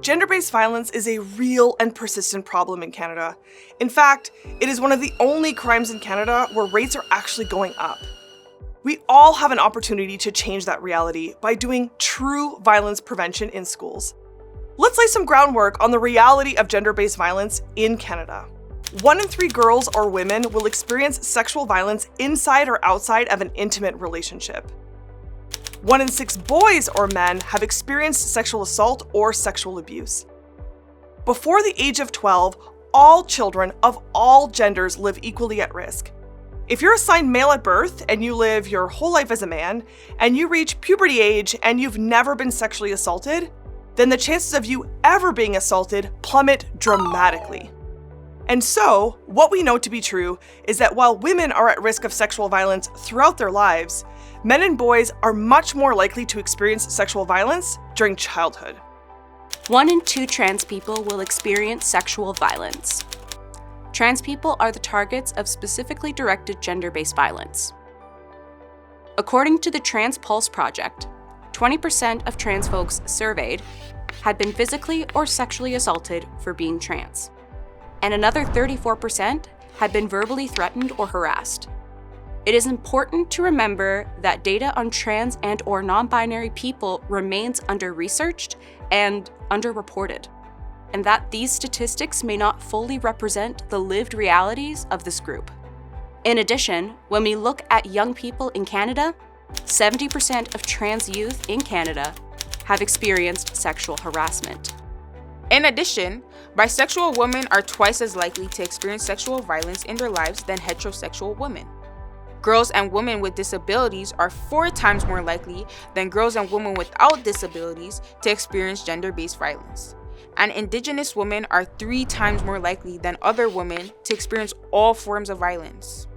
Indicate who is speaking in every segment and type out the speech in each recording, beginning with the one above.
Speaker 1: Gender-based violence is a real and persistent problem in Canada. In fact, it is one of the only crimes in Canada where rates are actually going up. We all have an opportunity to change that reality by doing true violence prevention in schools. Let's lay some groundwork on the reality of gender-based violence in Canada. 1 in 3 girls or women will experience sexual violence inside or outside of an intimate relationship. 1 in 6 boys or men have experienced sexual assault or sexual abuse. Before the age of 12, all children of all genders live equally at risk. If you're assigned male at birth and you live your whole life as a man, and you reach puberty age and you've never been sexually assaulted, then the chances of you ever being assaulted plummet dramatically. And so, what we know to be true is that while women are at risk of sexual violence throughout their lives, men and boys are much more likely to experience sexual violence during childhood.
Speaker 2: 1 in 2 trans people will experience sexual violence. Trans people are the targets of specifically directed gender-based violence. According to the Trans Pulse Project, 20% of trans folks surveyed had been physically or sexually assaulted for being trans, and another 34% had been verbally threatened or harassed. It is important to remember that data on trans and/or non-binary people remains under-researched and underreported, and that these statistics may not fully represent the lived realities of this group. In addition, when we look at young people in Canada, 70% of trans youth in Canada have experienced sexual harassment.
Speaker 3: In addition, bisexual women are twice as likely to experience sexual violence in their lives than heterosexual women. Girls and women with disabilities are 4 times more likely than girls and women without disabilities to experience gender-based violence. And Indigenous women are 3 times more likely than other women to experience all forms of violence.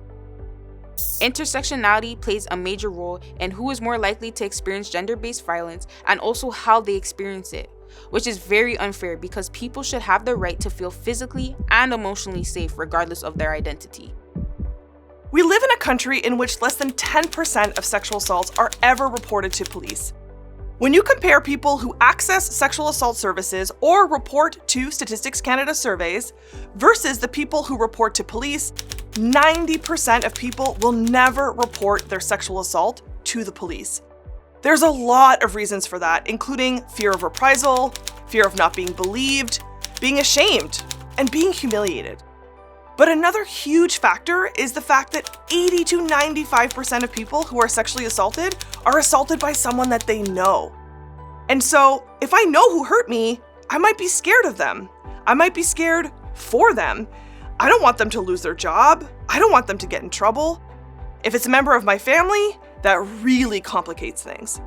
Speaker 3: Intersectionality plays a major role in who is more likely to experience gender-based violence and also how they experience it, which is very unfair because people should have the right to feel physically and emotionally safe regardless of their identity.
Speaker 1: We live in a country in which less than 10% of sexual assaults are ever reported to police. When you compare people who access sexual assault services or report to Statistics Canada surveys versus the people who report to police, 90% of people will never report their sexual assault to the police. There's a lot of reasons for that, including fear of reprisal, fear of not being believed, being ashamed, and being humiliated. But another huge factor is the fact that 80 to 95% of people who are sexually assaulted are assaulted by someone that they know. And so, if I know who hurt me, I might be scared of them. I might be scared for them. I don't want them to lose their job. I don't want them to get in trouble. If it's a member of my family, that really complicates things.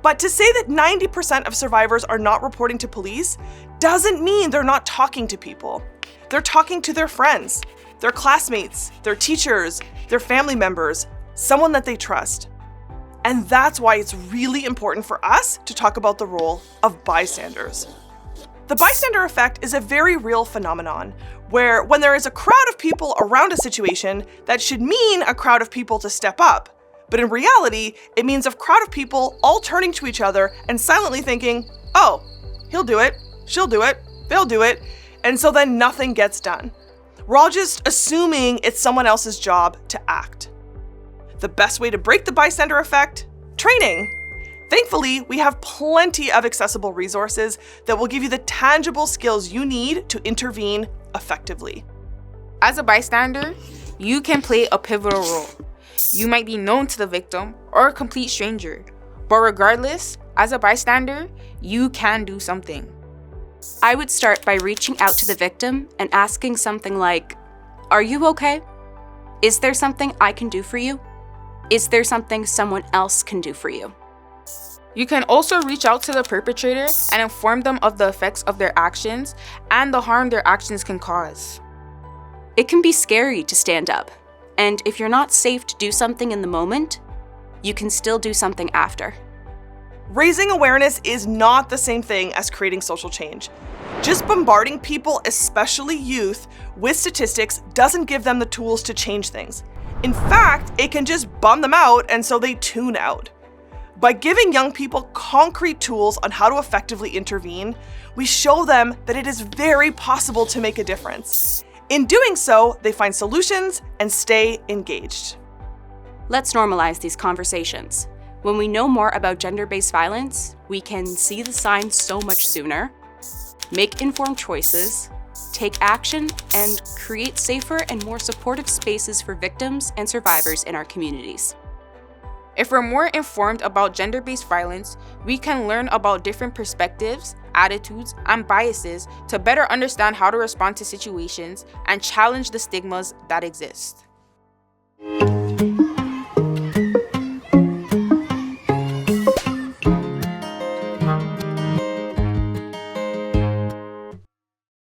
Speaker 1: But to say that 90% of survivors are not reporting to police doesn't mean they're not talking to people. They're talking to their friends, their classmates, their teachers, their family members, someone that they trust. And that's why it's really important for us to talk about the role of bystanders. The bystander effect is a very real phenomenon where when there is a crowd of people around a situation, that should mean a crowd of people to step up. But in reality, it means a crowd of people all turning to each other and silently thinking, oh, he'll do it, she'll do it, they'll do it. And so then nothing gets done. We're all just assuming it's someone else's job to act. The best way to break the bystander effect? Training. Thankfully, we have plenty of accessible resources that will give you the tangible skills you need to intervene effectively.
Speaker 3: As a bystander, you can play a pivotal role. You might be known to the victim or a complete stranger, but regardless, as a bystander, you can do something.
Speaker 2: I would start by reaching out to the victim and asking something like, "Are you okay? Is there something I can do for you? Is there something someone else can do for you?"
Speaker 3: You can also reach out to the perpetrator and inform them of the effects of their actions and the harm their actions can cause.
Speaker 2: It can be scary to stand up, and if you're not safe to do something in the moment, you can still do something after.
Speaker 1: Raising awareness is not the same thing as creating social change. Just bombarding people, especially youth, with statistics doesn't give them the tools to change things. In fact, it can just bum them out and so they tune out. By giving young people concrete tools on how to effectively intervene, we show them that it is very possible to make a difference. In doing so, they find solutions and stay engaged.
Speaker 2: Let's normalize these conversations. When we know more about gender-based violence, we can see the signs so much sooner, make informed choices, take action, and create safer and more supportive spaces for victims and survivors in our communities.
Speaker 3: If we're more informed about gender-based violence, we can learn about different perspectives, attitudes, and biases to better understand how to respond to situations and challenge the stigmas that exist.